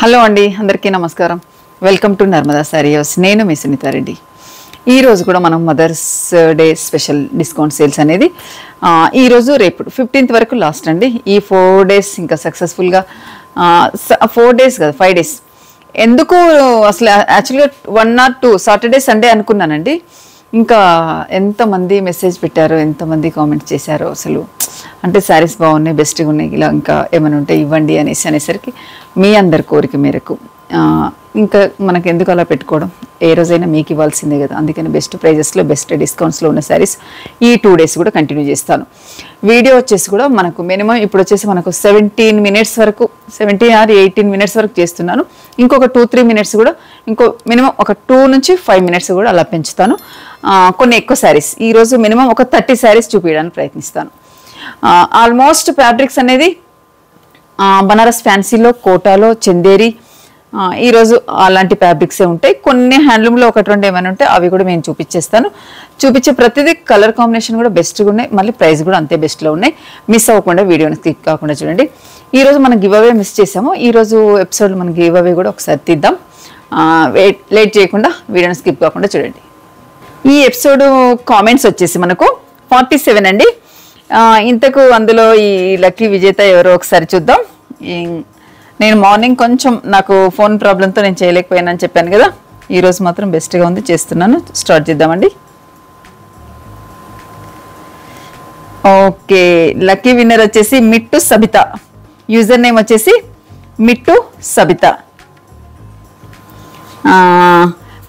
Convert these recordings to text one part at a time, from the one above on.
Hello అండి, అందరికీ నమస్కారం. Welcome to Narmada sari house. నేను మీ సునీత రెడ్డి. ఈరోజు కూడా మనం mother's day special discount sales అనేది ఈరోజు రేపు 15th వరకు లాస్ట్ అండి. ఈ 4 days ఇంకా సక్సెస్ఫుల్గా 4 days కదా 5 days ఎందుకు అసలు యాక్చువల్గా 1 or 2 సాటర్డే సండే అనుకున్నానండి. ఇంకా ఎంతమంది మెసేజ్ పెట్టారో, ఎంతమంది కామెంట్స్ చేశారో, అసలు అంటే శారీస్ బాగున్నాయి, బెస్ట్గా ఉన్నాయి, ఇలా ఇంకా ఏమైనా ఉంటే ఇవ్వండి అనేసరికి మీ అందరి కోరిక మేరకు ఇంకా మనకు ఎందుకు అలా పెట్టుకోవడం, ఏ రోజైనా మీకు ఇవ్వాల్సిందే కదా. అందుకని బెస్ట్ ప్రైజెస్లో బెస్ట్ డిస్కౌంట్స్లో ఉన్న శారీస్ ఈ 2 days కూడా కంటిన్యూ చేస్తాను. వీడియో వచ్చేసి కూడా మనకు మినిమం ఇప్పుడు వచ్చేసి మనకు 17 minutes వరకు, 17 or 18 minutes వరకు చేస్తున్నాను. ఇంకొక 2-3 minutes కూడా, ఇంకో మినిమం ఒక 2 నుంచి 5 minutes కూడా అలా పెంచుతాను. కొన్ని ఎక్కువ శారీస్ ఈరోజు మినిమం ఒక 30 శారీస్ చూపించడానికి ప్రయత్నిస్తాను. ఆల్మోస్ట్ ఫ్యాబ్రిక్స్ అనేది బనారస్ ఫ్యాన్సీలో, కోటాలో, చందేరి ఈరోజు అలాంటి ఫ్యాబ్రిక్సే ఉంటాయి. కొన్ని హ్యాండ్లూమ్లో 1-2 ఏమైనా ఉంటే అవి కూడా నేను చూపించేస్తాను. చూపించే ప్రతిదీ కలర్ కాంబినేషన్ కూడా బెస్ట్గా ఉన్నాయి, మళ్ళీ ప్రైస్ కూడా అంతే బెస్ట్లో ఉన్నాయి. మిస్ అవ్వకుండా వీడియోని స్కిప్ కాకుండా చూడండి. ఈరోజు మనం గివ్ అవే మిస్ చేసాము. ఈరోజు ఎపిసోడ్ మనం గివ్ అవే కూడా ఒకసారి తీద్దాం. లేట్ చేయకుండా వీడియోని స్కిప్ కాకుండా చూడండి. ఈ ఎపిసోడ్ కామెంట్స్ వచ్చేసి మనకు 47 అండి. ఇంతకు అందులో ఈ లక్కీ విజేత ఎవరో ఒకసారి చూద్దాం. నేను మార్నింగ్ కొంచెం నాకు ఫోన్ ప్రాబ్లంతో నేను చేయలేకపోయానని చెప్పాను కదా, ఈరోజు మాత్రం బెస్ట్గా ఉంది, చేస్తున్నాను. స్టార్ట్ చేద్దామండి. ఓకే, లక్కీ విన్నర్ వచ్చేసి మిట్టు సబిత. యూజర్ నేమ్ వచ్చేసి మిట్టు సబిత.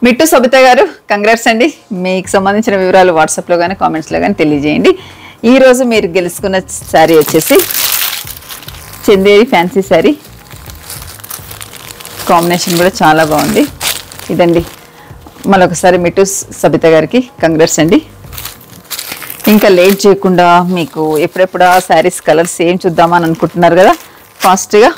మిట్టు సబిత గారు, కంగ్రాట్స్ అండి. మీకు సంబంధించిన వివరాలు వాట్సాప్లో కానీ కామెంట్స్లో కానీ తెలియజేయండి. ఈరోజు మీరు గెలుచుకున్న శారీ వచ్చేసి చందేరి ఫ్యాన్సీ శారీ. కాంబినేషన్ కూడా చాలా బాగుంది. ఇదండి, మరొకసారి మిట్టు సబిత గారికి కంగ్రాట్స్ అండి. ఇంకా లేట్ చేయకుండా మీకు ఎప్పుడెప్పుడు ఆ శారీస్ కలర్స్ ఏం చూద్దామని అనుకుంటున్నారు కదా, ఫాస్ట్గా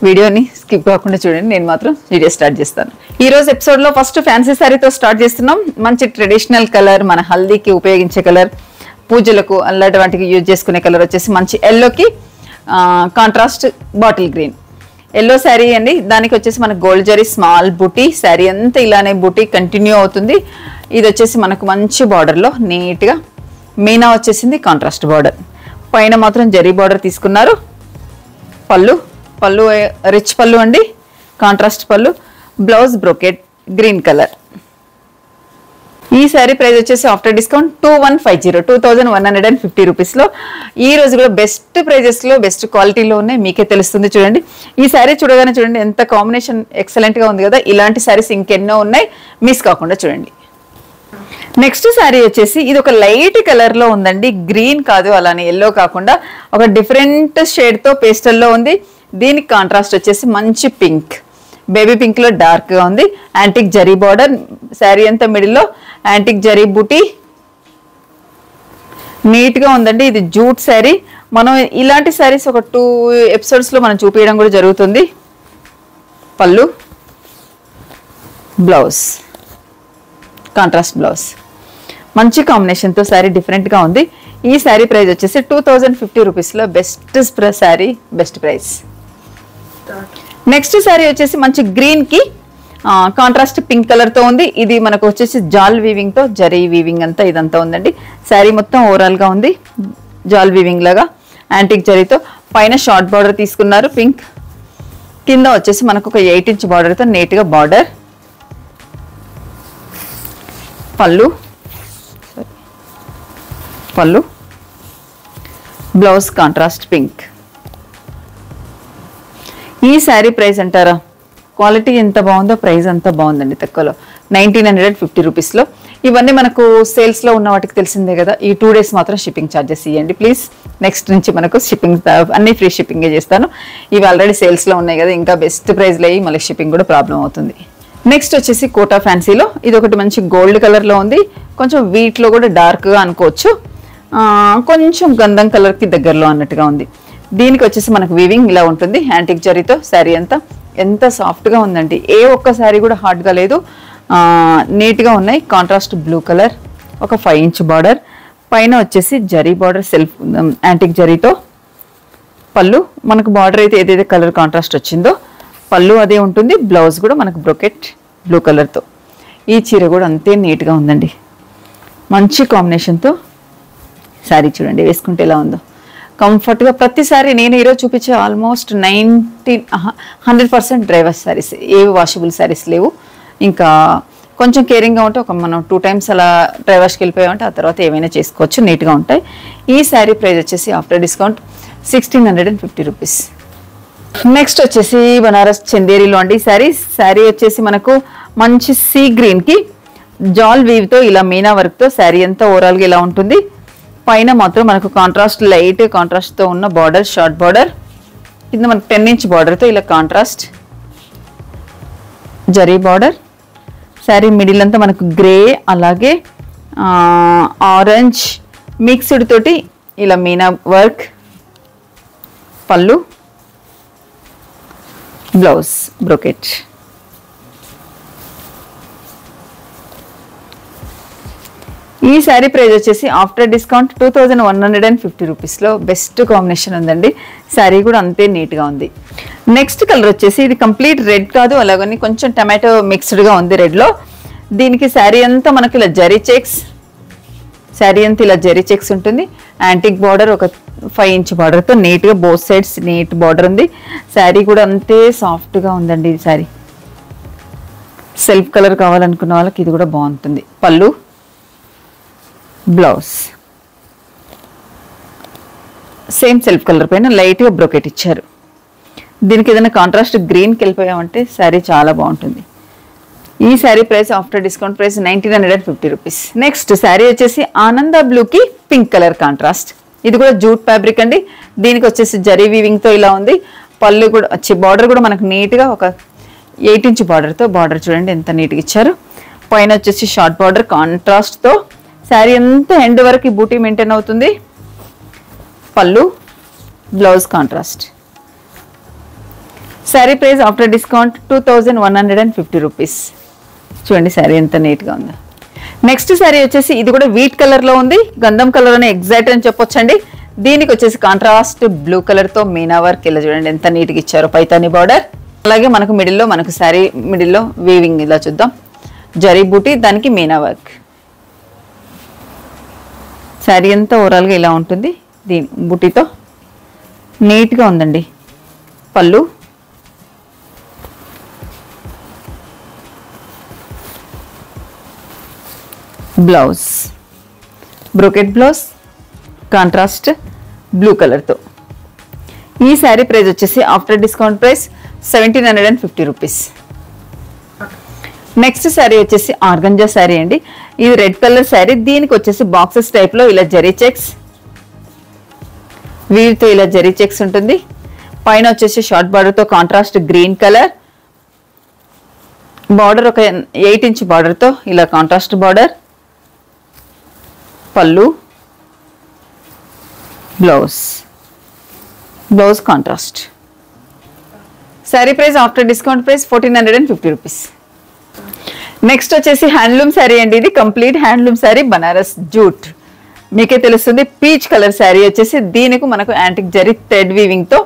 వీడియోని స్కిప్ కాకుండా చూడండి. నేను మాత్రం వీడియో స్టార్ట్ చేస్తాను. ఈరోజు ఎపిసోడ్లో ఫస్ట్ ఫ్యాన్సీ శారీతో స్టార్ట్ చేస్తున్నాం. మంచి ట్రెడిషనల్ కలర్, మన హల్దీకి ఉపయోగించే కలర్, పూజలకు అలాంటి వాటికి యూజ్ చేసుకునే కలర్ వచ్చేసి మంచి ఎల్లోకి contrast bottle green yellow sari అండి. దానికి వచ్చేసి మనకు గోల్డ్ జరీ స్మాల్ బూటీ, శారీ అంతా ఇలానే బూటీ కంటిన్యూ అవుతుంది. ఇది వచ్చేసి మనకు మంచి బార్డర్లో నీట్గా మీనా వచ్చేసింది, కాంట్రాస్ట్ బార్డర్. పైన మాత్రం జరీ బార్డర్ తీసుకున్నారు. పళ్ళు రిచ్ పళ్ళు అండి, కాంట్రాస్ట్ పళ్ళు. Blouse brocade green colour. ఈ శారీ ప్రైస్ వచ్చేసి ఆఫ్టర్ డిస్కౌంట్ 2150 రూపీస్లో. ఈ రోజు కూడా బెస్ట్ ప్రైజెస్లో బెస్ట్ క్వాలిటీలో ఉన్నాయి, మీకే తెలుస్తుంది. చూడండి, ఈ శారీ చూడగానే చూడండి ఎంత కాంబినేషన్ ఎక్సలెంట్గా ఉంది కదా. ఇలాంటి శారీస్ ఇంకెన్నో ఉన్నాయి, మిస్ కాకుండా చూడండి. నెక్స్ట్ శారీ వచ్చేసి ఇది ఒక లైట్ కలర్లో ఉందండి, గ్రీన్ కాదు, అలానే ఎల్లో కాకుండా ఒక డిఫరెంట్ షేడ్తో పేస్టల్లో ఉంది. దీనికి కాంట్రాస్ట్ వచ్చేసి మంచి పింక్, బేబీ పింక్లో డార్క్గా ఉంది. యాంటిక్ జరీ బార్డర్, శారీ అంతా మిడిల్లో యాంటిక్ జరీ బూటీ, నీట్గా ఉందండి. ఇది జూట్ శారీ. మనం ఇలాంటి శారీస్ ఒక 2 ఎపిసోడ్స్లో మనం చూపించడం కూడా జరుగుతుంది. పళ్ళు, బ్లౌజ్ కాంట్రాస్ట్ బ్లౌజ్, మంచి కాంబినేషన్తో శారీ డిఫరెంట్గా ఉంది. ఈ శారీ ప్రైస్ వచ్చేసి 2050 రూపీస్లో best sari, best price. Next sari వచ్చేసి మంచి గ్రీన్కి కాంట్రాస్ట్ పింక్ కలర్తో ఉంది. ఇది మనకు వచ్చేసి జాల్ వీవింగ్తో, జరీ వీవింగ్ అంతా ఇదంతా ఉందండి. శారీ మొత్తం ఓవరాల్గా ఉంది జాల్ వీవింగ్ లాగా, యాంటిక్ జరీతో. పైన షార్ట్ బార్డర్ తీసుకున్నారు పింక్, కింద వచ్చేసి మనకు ఒక 8 inch బార్డర్తో నీట్గా బార్డర్. పళ్ళు బ్లౌజ్ కాంట్రాస్ట్ పింక్. ఈ శారీ ప్రైస్ అంటారా, క్వాలిటీ ఎంత బాగుందో ప్రైస్ అంతా బాగుందండి. తక్కువలో 1950 రూపీస్లో. ఇవన్నీ మనకు సేల్స్లో ఉన్న వాటికి తెలిసిందే కదా. ఈ 2 days మాత్రం షిప్పింగ్ ఛార్జెస్ ఇవ్వండి ప్లీజ్. నెక్స్ట్ నుంచి మనకు షిప్పింగ్ అన్ని ఫ్రీ షిప్పింగే చేస్తాను. ఇవి ఆల్రెడీ సేల్స్లో ఉన్నాయి కదా, ఇంకా బెస్ట్ ప్రైస్లో అయ్యి మళ్ళీ షిప్పింగ్ కూడా ప్రాబ్లం అవుతుంది. నెక్స్ట్ వచ్చేసి కోటా ఫ్యాన్సీలో ఇది ఒకటి మంచి గోల్డ్ కలర్లో ఉంది. కొంచెం వీటిలో కూడా డార్క్గా అనుకోవచ్చు, కొంచెం గంధం కలర్కి దగ్గరలో అన్నట్టుగా ఉంది. దీనికి వచ్చేసి మనకు వీవింగ్ ఇలా ఉంటుంది యాంటిక్ జరీతో. శారీ అంతా ఎంత సాఫ్ట్గా ఉందండి, ఏ ఒక్క శారీ కూడా హార్డ్గా లేదు, నీట్గా ఉన్నాయి. కాంట్రాస్ట్ బ్లూ కలర్, ఒక 5 inch బార్డర్, పైన వచ్చేసి జరీ బార్డర్ సెల్ఫ్ యాంటిక్ జరీతో. పళ్ళు మనకు బార్డర్ అయితే ఏదైతే కలర్ కాంట్రాస్ట్ వచ్చిందో పళ్ళు అదే ఉంటుంది. బ్లౌజ్ కూడా మనకు బ్రొకెట్ బ్లూ కలర్తో. ఈ చీర కూడా అంతే నీట్గా ఉందండి, మంచి కాంబినేషన్తో. శారీ చూడండి వేసుకుంటే ఎలా ఉందో, కంఫర్ట్గా. ప్రతిసారి నేను ఈరోజు చూపించే ఆల్మోస్ట్ 100% డ్రైవర్ శారీస్, ఏవి వాషబుల్ శారీస్ లేవు. ఇంకా కొంచెం కేరింగ్గా ఉంటే మనం 2 times అలా డ్రైవర్స్కి వెళ్ళిపోయామంటే ఆ తర్వాత ఏమైనా చేసుకోవచ్చు, నీట్గా ఉంటాయి. ఈ శారీ ప్రైస్ వచ్చేసి ఆఫ్టర్ డిస్కౌంట్ 1650 రూపీస్. నెక్స్ట్ వచ్చేసి బనారస్ చందేరిలో అండి శారీ వచ్చేసి మనకు మంచి సీ గ్రీన్కి జాల్ వీవ్తో ఇలా మీనా వర్క్తో శారీ అంతా ఓవరాల్గా ఇలా ఉంటుంది. పైన మాత్రం మనకు కాంట్రాస్ట్ లైట్ కాంట్రాస్ట్తో ఉన్న బార్డర్, షార్ట్ బార్డర్, కింద మనకు 10 inch బార్డర్తో ఇలా contrast zari border. Sari middle అంతా మనకు గ్రే అలాగే ఆరెంజ్ మిక్స్డ్ తోటి ఇలా మీనా వర్క్. పళ్ళు, బ్లౌజ్ బ్రొకెట్. ఈ శారీ ప్రైస్ వచ్చేసి ఆఫ్టర్ డిస్కౌంట్ 2150 రూపీస్లో బెస్ట్ కాంబినేషన్ ఉందండి. శారీ కూడా అంతే నీట్గా ఉంది. నెక్స్ట్ కలర్ వచ్చేసి ఇది కంప్లీట్ రెడ్ కాదు, అలాగని కొంచెం టమాటో మిక్స్డ్గా ఉంది రెడ్లో. దీనికి శారీ అంతా మనకి ఇలా జరీ చెక్స్, శారీ అంతా ఇలా జరీ చెక్స్ ఉంటుంది. యాంటిక్ బార్డర్, ఒక 5 inch బార్డర్తో నీట్గా బోత్ సైడ్స్ నీట్ బార్డర్ ఉంది. శారీ కూడా అంతే సాఫ్ట్గా ఉందండి. ఈ శారీ సెల్ఫ్ కలర్ కావాలనుకున్న వాళ్ళకి ఇది కూడా బాగుంటుంది. పళ్ళు, బ్లౌజ్ సేమ్ సెల్ఫ్ కలర్ పైన లైట్గా బ్రొకెట్ ఇచ్చారు. దీనికి ఏదైనా కాంట్రాస్ట్ గ్రీన్కి వెళ్ళిపోయామంటే శారీ చాలా బాగుంటుంది. ఈ sari price after discount price 1950 rupees. Next sari వచ్చేసి ఆనంద బ్లూకి పింక్ కలర్ కాంట్రాస్ట్. ఇది కూడా జూట్ ఫ్యాబ్రిక్ అండి. దీనికి వచ్చేసి జరీ వీవింగ్తో ఇలా ఉంది. పళ్ళు కూడా బార్డర్ కూడా మనకు నీట్గా ఒక 8 inch బార్డర్తో బార్డర్ చూడండి ఎంత నీట్గా ఇచ్చారు. పైన వచ్చేసి షార్ట్ బార్డర్ కాంట్రాస్ట్తో శారీ అంతా ఎండ్ వరకు బూటీ మెయింటైన్ అవుతుంది. పళ్ళు, blouse contrast. Sari price after discount 2150 rupees. చూడండి శారీ ఎంత నీట్గా ఉందో. నెక్స్ట్ శారీ వచ్చేసి ఇది కూడా వీట్ కలర్లో ఉంది, గంధం కలర్ అనే ఎగ్జాక్ట్ అని చెప్పొచ్చండి. దీనికి వచ్చేసి కాంట్రాస్ట్ బ్లూ కలర్తో మీనా వర్క్ ఇలా చూడండి ఎంత నీట్గా ఇచ్చారో, పైతాని బార్డర్. అలాగే మనకు మిడిల్లో మనకు శారీ మిడిల్లో వీవింగ్ ఇలా చూద్దాం, జరీ బూటీ, దానికి మీనా వర్క్. శారీ అంతా ఓవరాల్గా ఇలా ఉంటుంది దీని బూటీతో, నీట్గా ఉందండి. పళ్ళు, blouse brocade blouse contrast blue కలర్తో. ఈ శారీ ప్రైస్ వచ్చేసి after discount price 1750 rupees. Next sari వచ్చేసి ఆర్గంజా శారీ అండి. ఇది రెడ్ కలర్ శారీ. దీనికి వచ్చేసి బాక్సెస్ టైప్లో ఇలా జరీ చెక్స్ వీవితో ఇలా జరీ చెక్స్ ఉంటుంది. పైన వచ్చేసి షార్ట్ బార్డర్తో కాంట్రాస్ట్ గ్రీన్ కలర్ బార్డర్, ఒక 8 inch బార్డర్తో ఇలా కాంట్రాస్ట్ బార్డర్. పళ్ళు, blouse contrast. Sari price after discount price 1450 rupees. Next వచ్చేసి హ్యాండ్లూమ్ శారీ అండి. ఇది complete handloom sari, Banaras jute, మీకే తెలుస్తుంది. పీచ్ కలర్ శారీ వచ్చేసి దీనికి మనకు యాంటిక్ జరీ థ్రెడ్ వీవింగ్ తో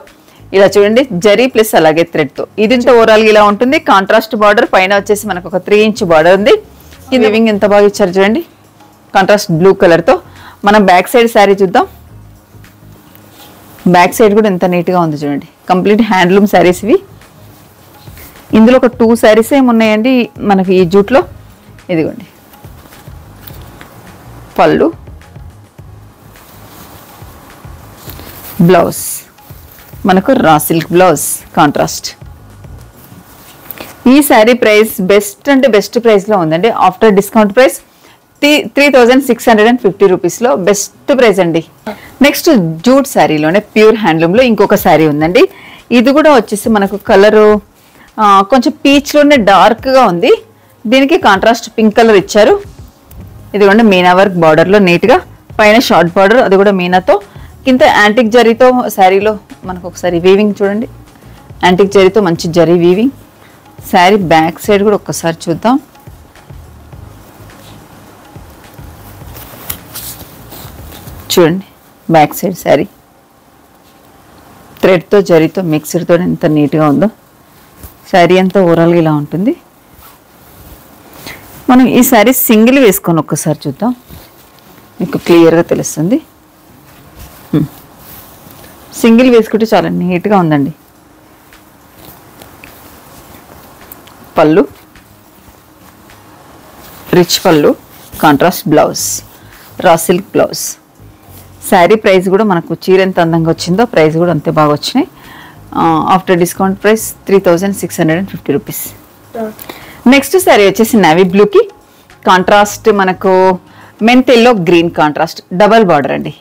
ఇలా చూడండి, జరీ ప్లస్ అలాగే థ్రెడ్ తో ఇది ఓవరాల్ ఇలా ఉంటుంది. కాంట్రాస్ట్ బార్డర్, పైన వచ్చేసి మనకు ఒక 3 inch బార్డర్ ఉంది. ఈ వీవింగ్ ఎంత బాగా ఇచ్చారు చూడండి, కాంట్రాస్ట్ బ్లూ కలర్ తో. మనం బ్యాక్ సైడ్ శారీ చూద్దాం. బ్యాక్ సైడ్ కూడా ఎంత నీట్ గా ఉంది చూడండి. కంప్లీట్ హ్యాండ్లూమ్ శారీస్ ఇవి. ఇందులో ఒక 2 శారీస్ ఏమున్నాయండి మనకి ఈ జూట్లో. ఇదిగోండి పళ్ళు, బ్లౌజ్ మనకు రా సిల్క్ బ్లౌజ్ కాంట్రాస్ట్. ఈ శారీ ప్రైస్ బెస్ట్ అంటే బెస్ట్ ప్రైస్ లో ఉందండి. ఆఫ్టర్ డిస్కౌంట్ ప్రైస్ 3650 రూపీస్లో బెస్ట్ ప్రైస్ అండి. నెక్స్ట్ జూట్ శారీలోనే ప్యూర్ హ్యాండ్లూమ్లో ఇంకొక శారీ ఉందండి. ఇది కూడా వచ్చేసి మనకు కలరు కొంచెం పీచ్లోనే డార్క్గా ఉంది. దీనికి కాంట్రాస్ట్ పింక్ కలర్ ఇచ్చారు. ఇదిగోండి మీనా వర్క్ బార్డర్లో నీట్గా, పైన షార్ట్ బార్డర్ అది కూడా మీనాతో, కింద యాంటిక్ జరీతో శారీలో మనకు ఒకసారి వీవింగ్ చూడండి, యాంటిక్ జరీతో మంచి zari weaving. Sari back side కూడా ఒక్కసారి చూద్దాం. చూడండి బ్యాక్ సైడ్ శారీ థ్రెడ్తో జరీతో మిక్స్డ్తో ఎంత నీట్గా ఉందో. శారీ అంతా ఓవరాల్గా ఇలా ఉంటుంది. మనం ఈ శారీ సింగిల్ వేసుకొని ఒక్కసారి చూద్దాం, మీకు క్లియర్గా తెలుస్తుంది. సింగిల్ వేసుకుంటే చాలా నీట్గా ఉందండి. పళ్ళు, రిచ్ పళ్ళు, contrast blouse, raw silk blouse. Sari price కూడా మనకు చీర ఎంత అందంగా వచ్చిందో ప్రైస్ కూడా అంతే బాగా వచ్చినాయి. After discount price 3650 rupees. Next sari వచ్చేసి నేవీ బ్లూకి కాంట్రాస్ట్ మనకు mint yellow green contrast double border అండి.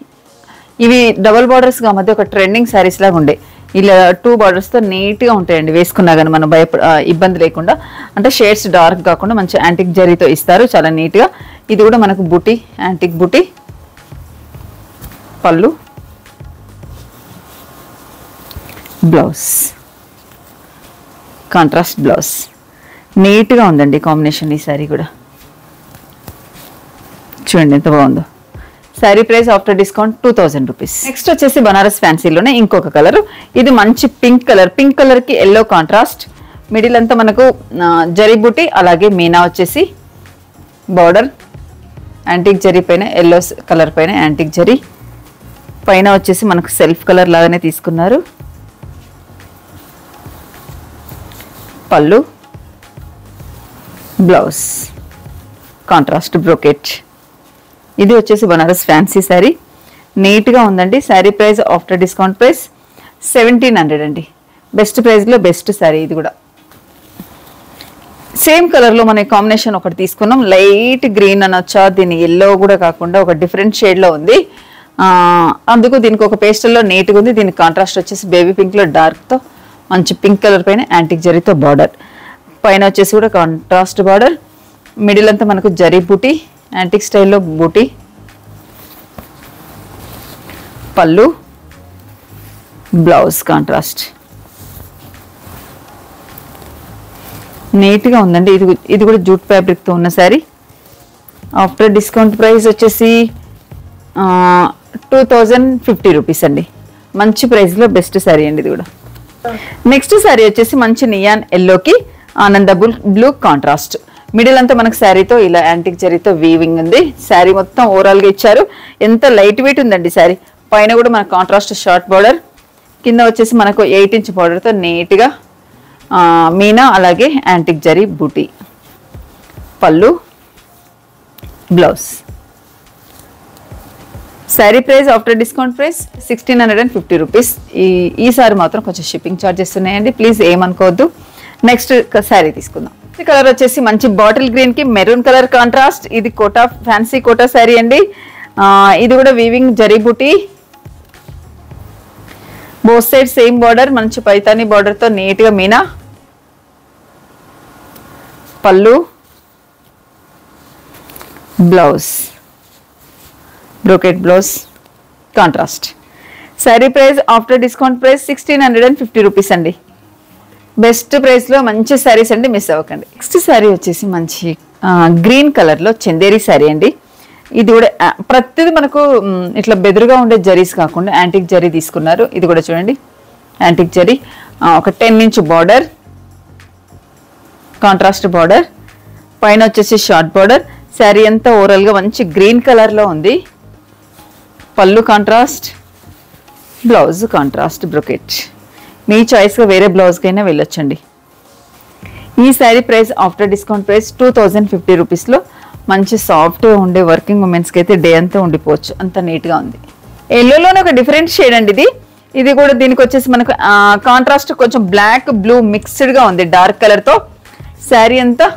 ఇవి డబల్ బార్డర్స్గా మధ్య ఒక ట్రెండింగ్ శారీస్ లాగా ఉండే. ఇలా 2 బార్డర్స్తో నీట్గా ఉంటాయండి, వేసుకున్నా కానీ మనం ఇబ్బంది లేకుండా. అంటే షేడ్స్ డార్క్ కాకుండా మంచి యాంటిక్ జరీతో ఇస్తారు, చాలా నీట్గా. ఇది కూడా మనకు బూటీ, యాంటిక్ బూటీ. పళ్ళు, బ్లౌజ్, కాంట్రాస్ట్ బ్లౌజ్. నీట్గా ఉందండి కాంబినేషన్. ఈ శారీ కూడా చూడండి ఎంత బాగుందో. Sari price after discount 2000 rupees. Next వచ్చేసి బనారస్ ఫ్యాన్సీలోనే ఇంకొక కలర్. ఇది మంచి పింక్ కలర్. పింక్ కలర్కి ఎల్లో కాంట్రాస్ట్. మిడిల్ అంతా మనకు జరీ బూటీ, అలాగే మీనా వచ్చేసి బార్డర్. యాంటిక్ జరీ పైన ఎల్లో కలర్ పైన యాంటిక్ జరీ, పైన వచ్చేసి మనకు సెల్ఫ్ కలర్ లాగానే తీసుకున్నారు. పళ్ళు, బ్లౌజ్, కాంట్రాస్ట్ బ్రోకెట్. ఇది వచ్చేసి బనారస్ ఫ్యాన్సీ శారీ. నీట్గా ఉందండి. Sari price after discount price 1700 అండి. బెస్ట్ ప్రైస్లో బెస్ట్ శారీ ఇది కూడా. సేమ్ కలర్లో మన కాంబినేషన్ ఒకటి తీసుకున్నాం. లైట్ గ్రీన్ అనొచ్చా, దీని ఎల్లో కూడా కాకుండా ఒక డిఫరెంట్ షేడ్లో ఉంది. అందుకు దీనికి ఒక పేస్టల్లో నీట్గా ఉంది. దీనికి కాంట్రాస్ట్ వచ్చేసి బేబీ పింక్లో డార్క్తో మంచి పింక్ కలర్ పైన యాంటిక్ జరీతో బార్డర్, పైన వచ్చేసి కూడా కాంట్రాస్ట్ బార్డర్. మిడిల్ అంతా మనకు జరీ బూటీ, యాంటిక్ స్టైల్లో బూటీ. పళ్ళు, బ్లౌజ్ కాంట్రాస్ట్. నీట్గా ఉందండి. ఇది కూడా జూట్ ఫ్యాబ్రిక్తో ఉన్న శారీ. ఆఫ్టర్ డిస్కౌంట్ ప్రైస్ వచ్చేసి 2050 రూపీస్ అండి. మంచి ప్రైస్లో బెస్ట్ శారీ అండి ఇది కూడా. నెక్స్ట్ శారీ వచ్చేసి మంచి నియాన్ ఎల్లోకి ఆనంద బ్లూ కాంట్రాస్ట్. మిడిల్ అంతా మనకు శారీతో ఇలా యాంటిక్ జరీతో వీవింగ్ ఉంది. శారీ మొత్తం ఓవరాల్గా ఇచ్చారు. ఎంత లైట్ వెయిట్ ఉందండి శారీ. పైన కూడా మనకు కాంట్రాస్ట్ షార్ట్ బార్డర్, కింద వచ్చేసి మనకు 8 ఇంచ్ బార్డర్తో నీట్గా మీనా, అలాగే యాంటిక్ జరీ బూటీ. పళ్ళు, blouse. Sari price after discount price 1650 rupees. ఈసారి మాత్రం కొంచెం షిప్పింగ్ ఛార్జెస్ ఉన్నాయండి, ప్లీజ్ ఏమనుకోవద్దు. నెక్స్ట్ శారీ తీసుకుందాం. ఈ కలర్ వచ్చేసి మంచి బాటిల్ గ్రీన్ కి మెరూన్ కలర్ కాంట్రాస్ట్. ఇది కోటా, ఫ్యాన్సీ కోటా శారీ అండి. ఇది కూడా వీవింగ్ జరీ బూటీ, బోత్ సైడ్ సేమ్ బార్డర్, మంచి పైతానీ బార్డర్ తో నీట్ గా మీనా. పళ్ళు, blouse, brocade blouse contrast. Sari price after discount price 1650 rupees అండి. బెస్ట్ ప్రైస్లో మంచి శారీస్ అండి, మిస్ అవ్వకండి. నెక్స్ట్ శారీ వచ్చేసి మంచి గ్రీన్ కలర్లో చందేరి శారీ అండి. ఇది కూడా ప్రతిదీ మనకు ఇట్లా బెదురుగా ఉండే జరీస్ కాకుండా యాంటిక్ జరీ తీసుకున్నారు. ఇది కూడా చూడండి యాంటిక్ జరీ, ఒక 10 ఇంచ్ బార్డర్, కాంట్రాస్ట్ బార్డర్, పైన వచ్చేసి షార్ట్ బార్డర్. శారీ అంతా ఓవరాల్గా మంచి గ్రీన్ కలర్లో ఉంది. పళ్ళు కాంట్రాస్ట్, బ్లౌజ్ కాంట్రాస్ట్ బ్రొకెట్. మీ చాయిస్గా వేరే బ్లౌజ్కైనా వెళ్ళొచ్చండి. ఈ sari price after discount price 2050 రూపీస్లో మంచి సాఫ్ట్గా ఉండే వర్కింగ్ ఉమెన్స్కి అయితే డే అంతా ఉండిపోవచ్చు, అంత నీట్గా ఉంది. ఎల్లోలోనే ఒక డిఫరెంట్ షేడ్ అండి ఇది. ఇది కూడా దీనికి వచ్చేసి మనకు కాంట్రాస్ట్ కొంచెం బ్లాక్ బ్లూ మిక్స్డ్గా ఉంది డార్క్ కలర్తో. శారీ అంతా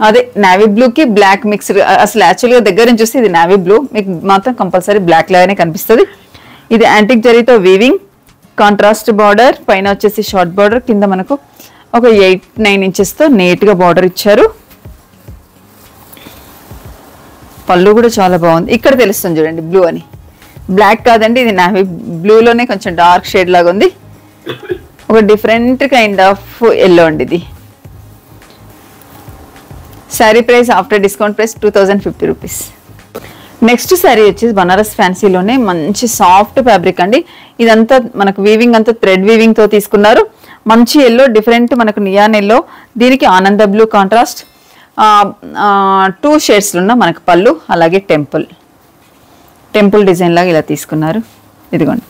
అదే నావీ బ్లూకి బ్లాక్ మిక్స్డ్. అసలు యాక్చువల్గా దగ్గర నుంచి చూస్తే ఇది నావీ బ్లూ, మీకు మాత్రం కంపల్సరీ బ్లాక్ లాగానే కనిపిస్తుంది. ఇది యాంటిక్ జరీతో వీవింగ్, కాంట్రాస్ట్ బార్డర్, పైన వచ్చేసి షార్ట్ బార్డర్, కింద మనకు ఒక 8-9 ఇంచెస్తో నీట్గా బార్డర్ ఇచ్చారు. పళ్ళు కూడా చాలా బాగుంది. ఇక్కడ తెలుస్తుంది చూడండి బ్లూ అని, బ్లాక్ కాదండి ఇది నావీ బ్లూలోనే కొంచెం డార్క్ షేడ్ లాగా ఉంది. ఒక డిఫరెంట్ కైండ్ ఆఫ్ ఎల్లో అండి ఇది. Sari price after discount price 2050 rupees. Next sari వచ్చేసి బనారస్ ఫ్యాన్సీలోనే మంచి సాఫ్ట్ ఫ్యాబ్రిక్ అండి. ఇదంతా మనకు వీవింగ్ అంతా థ్రెడ్ వీవింగ్ తో తీసుకున్నారు. మంచి ఎల్లో, డిఫరెంట్ మనకు నియాన్ ఎల్లో, దీనికి ఆనంద బ్లూ కాంట్రాస్ట్ 2 షేడ్స్ ఉన్న మనకు పళ్ళు, అలాగే టెంపుల్ డిజైన్ లాగా ఇలా తీసుకున్నారు. ఇదిగోండి,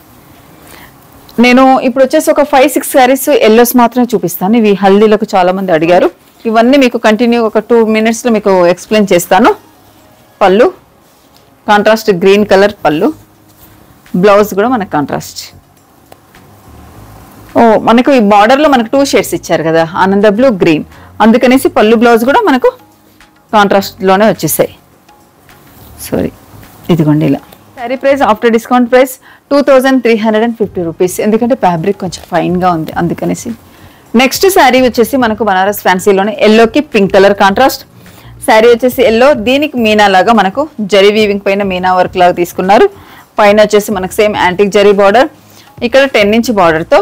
నేను ఇప్పుడు వచ్చేసి ఒక 5-6 శారీస్ ఎల్లోస్ మాత్రమే చూపిస్తాను. ఇవి హల్దీలకు చాలా మంది అడిగారు. ఇవన్నీ మీకు కంటిన్యూ ఒక 2 minutes లో మీకు ఎక్స్ప్లెయిన్ చేస్తాను. పళ్ళు కాంట్రాస్ట్ గ్రీన్ కలర్ పళ్ళు, బ్లౌజ్ కూడా మనకు కాంట్రాస్ట్. మనకు ఈ బార్డర్లో మనకు 2 షేడ్స్ ఇచ్చారు కదా, ఆనంద బ్లూ గ్రీన్, అందుకనేసి పళ్ళు బ్లౌజ్ కూడా మనకు కాంట్రాస్ట్లోనే వచ్చేసాయి. ఇదిగోండి ఇలా. Sari price after discount price 2350 rupees. ఎందుకంటే ఫ్యాబ్రిక్ కొంచెం ఫైన్గా ఉంది అందుకనేసి. నెక్స్ట్ శారీ వచ్చేసి మనకు బనారస్ ఫ్యాన్సీలోనే ఎల్లోకి పింక్ కలర్ కాంట్రాస్ట్. శారీ వచ్చేసి ఎల్లో, దీనికి మీనా లాగా మనకు జరీ వీవింగ్ పైన మీనా వర్క్ లాగా తీసుకున్నారు. పైన వచ్చేసి మనకు సేమ్ యాంటిక్ జరీ బార్డర్, ఇక్కడ 10 ఇంచ్ బార్డర్తో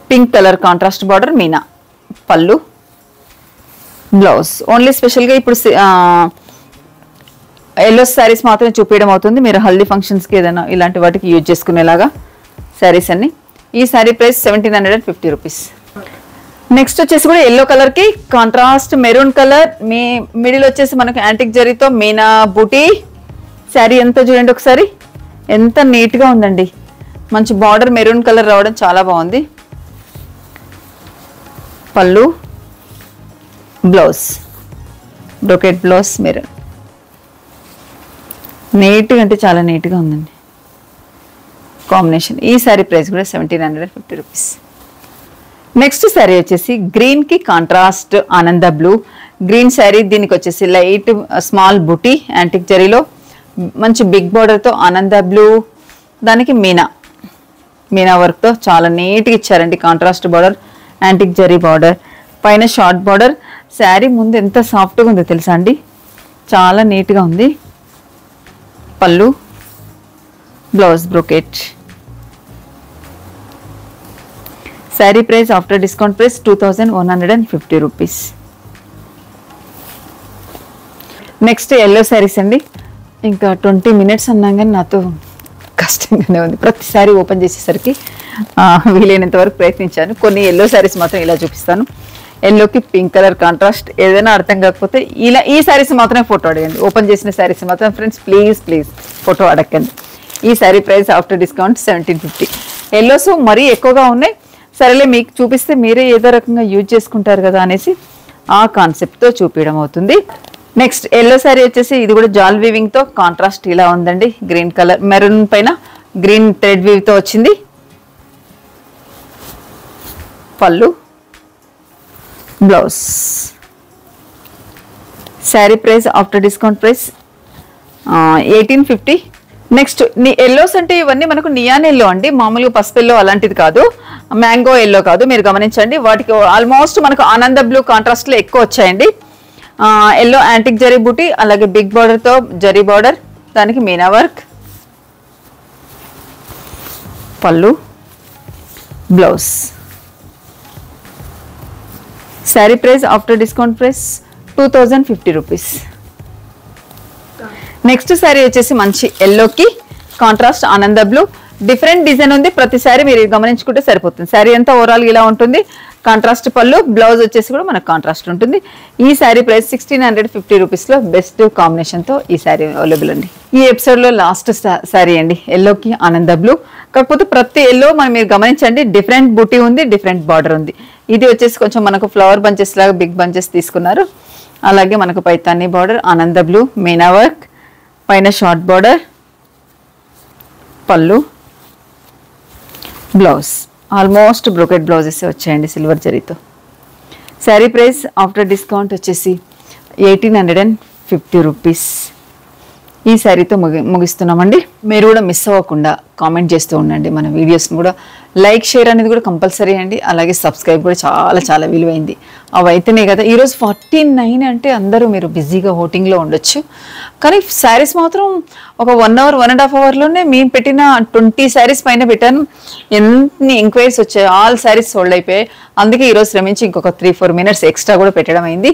పింక్ కలర్ కాంట్రాస్ట్ బార్డర్, మీనా పళ్ళు, బ్లౌజ్. ఓన్లీ స్పెషల్గా ఇప్పుడు ఎల్లో శారీస్ మాత్రమే చూపించడం అవుతుంది. మీరు హల్దీ ఫంక్షన్స్కి ఏదైనా ఇలాంటి వాటికి యూజ్ చేసుకునేలాగా శారీస్ అన్ని. ఈ శారీ ప్రైస్ 1750 రూపీస్. నెక్స్ట్ వచ్చేసి కూడా ఎల్లో కలర్కి కాంట్రాస్ట్ మెరూన్ కలర్, మిడిల్ వచ్చేసి మనకు యాంటిక్ జరీతో మీనా బూటీ. శారీ ఎంత చూడండి ఒకసారి, ఎంత నీట్గా ఉందండి. మంచి బార్డర్ మెరూన్ కలర్ రావడం చాలా బాగుంది. పళ్ళు, బ్లౌజ్ బ్రోకెట్ బ్లౌజ్ మెరూన్. నీట్గా అంటే చాలా నీట్గా ఉందండి కాంబినేషన్. ఈ శారీ ప్రైస్ కూడా 1750 రూపీస్. నెక్స్ట్ శారీ వచ్చేసి గ్రీన్కి కాంట్రాస్ట్ ఆనంద బ్లూ గ్రీన్ శారీ. దీనికి వచ్చేసి లైట్ స్మాల్ బుటీ యాంటిక్ జరీలో మంచి బిగ్ బార్డర్తో ఆనంద బ్లూ, దానికి మీనా వర్క్తో చాలా నీట్గా ఇచ్చారండి. Contrast border, antique zari border, పైన షార్ట్ బార్డర్. శారీ ముందు ఎంత సాఫ్ట్గా ఉందో తెలుసా అండి, చాలా నీట్గా ఉంది. పళ్ళు, blouse brocade. Sari price after discount price 2150 rupees. Next yellow saris అండి. ఇంకా 20 minutes అన్నా కానీ నాతో కష్టంగానే ఉంది. ప్రతిసారి ఓపెన్ చేసేసరికి వీలైనంత వరకు ప్రయత్నించాను. కొన్ని ఎల్లో శారీస్ మాత్రం ఇలా చూపిస్తాను. ఎల్లోకి పింక్ కలర్ కాంట్రాస్ట్. ఏదైనా అర్థం కాకపోతే ఇలా ఈ శారీస్ మాత్రమే ఫోటో అడగండి. ఓపెన్ చేసిన శారీస్ మాత్రం ఫ్రెండ్స్ ప్లీజ్ ఫోటో అడగండి. ఈ sari price after discount 1750. Yellows మరీ ఎక్కువగా ఉన్నాయి. సరేలే మీకు చూపిస్తే మీరే ఏదో రకంగా యూజ్ చేసుకుంటారు కదా అనేసి ఆ కాన్సెప్ట్తో చూపించడం అవుతుంది. నెక్స్ట్ ఎల్లో శారీ వచ్చేసి ఇది కూడా జాల్ వీవింగ్తో కాంట్రాస్ట్ ఇలా ఉందండి. గ్రీన్ కలర్ మెరూన్ పైన గ్రీన్ థ్రెడ్ వీవ్తో వచ్చింది. పళ్ళు, blouse. Sari price after discount price 1850. Next yellows అంటే ఇవన్నీ మనకు నియాన్ ఎల్లో అండి, మామూలుగా పసుపు ఎల్లో అలాంటిది కాదు, మ్యాంగో ఎల్లో కాదు. మీరు గమనించండి, వాటికి ఆల్మోస్ట్ మనకు ఆనంద బ్లూ కాంట్రాస్ట్లో ఎక్కువ వచ్చాయండి. ఎల్లో యాంటిక్ జరీ బూటీ, అలాగే బిగ్ బార్డర్తో జరీ బార్డర్, దానికి మీనా వర్క్, పళ్ళు, blouse. Sari price after discount price 2050 rupees. Next sari వచ్చేసి మంచి ఎల్లోకి కాంట్రాస్ట్ ఆనంద బ్లూ. డిఫరెంట్ డిజైన్ ఉంది, ప్రతిసారి మీరు గమనించుకుంటే సరిపోతుంది. శారీ అంతా ఓవరాల్ ఇలా ఉంటుంది. కాంట్రాస్ట్ పళ్ళు, బ్లౌజ్ వచ్చేసి కూడా మనకు కాంట్రాస్ట్ ఉంటుంది. ఈ శారీ ప్రైస్ 1650 రూపీస్లో బెస్ట్ కాంబినేషన్తో ఈ శారీ అవైలబుల్ అండి. ఈ ఎపిసోడ్లో లాస్ట్ శారీ అండి, ఎల్లోకి ఆనంద బ్లూ. కాకపోతే ప్రతి ఎల్లో మీరు గమనించండి, డిఫరెంట్ బూటీ ఉంది, డిఫరెంట్ బార్డర్ ఉంది. ఇది వచ్చేసి కొంచెం మనకు ఫ్లవర్ బంచెస్ లాగా బిగ్ బంచెస్ తీసుకున్నారు. అలాగే మనకు పైతానీ బార్డర్, ఆనంద బ్లూ, మీనా వర్క్, పైన షార్ట్ బార్డర్, పళ్ళు, బ్లౌజ్. ఆల్మోస్ట్ బ్రోకెట్ బ్లౌజెస్ వచ్చాయండి సిల్వర్ జరీతో. శారీ ప్రైస్ ఆఫ్టర్ డిస్కౌంట్ వచ్చేసి 1850 రూపీస్. ఈ శారీతో ముగిస్తున్నామండి. మీరు కూడా మిస్ అవ్వకుండా కామెంట్ చేస్తూ ఉండండి. మన వీడియోస్ని కూడా లైక్ షేర్ అనేది కూడా కంపల్సరీ అండి. అలాగే సబ్స్క్రైబ్ కూడా చాలా చాలా విలువైంది. అవి అయితేనే కదా ఈరోజు 49 అంటే అందరూ మీరు బిజీగా ఓటింగ్లో ఉండొచ్చు. కానీ శారీస్ మాత్రం ఒక 1 hour 1.5 hourలోనే మేము పెట్టిన 20 శారీస్ పైన పెట్టాను. ఎన్ని ఎంక్వైరీస్ వచ్చాయి, ఆల్ శారీస్ సోల్డ్ అయిపోయాయి. అందుకే ఈరోజు శ్రమించి ఇంకొక 3-4 minutes ఎక్స్ట్రా కూడా పెట్టడం అయింది.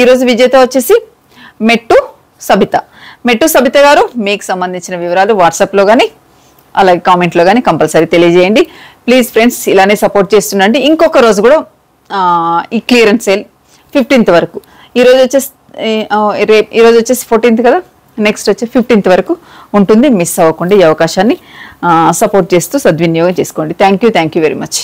ఈరోజు విజేత వచ్చేసి మెట్టు సబిత. మెట్టు సబిత గారు, మీకు సంబంధించిన వివరాలు వాట్సాప్లో కానీ అలాగే కామెంట్లో కానీ కంపల్సరీ తెలియజేయండి. ప్లీజ్ ఫ్రెండ్స్, ఇలానే సపోర్ట్ చేస్తుండండి. ఇంకొక రోజు కూడా ఈ క్లియరెన్స్ సేల్ 15th వరకు. ఈరోజు వచ్చేసి 14th కదా, నెక్స్ట్ వచ్చి 15th వరకు ఉంటుంది. మిస్ అవ్వకుండా ఈ అవకాశాన్ని సపోర్ట్ చేస్తూ సద్వినియోగం చేసుకోండి. Thank you very much.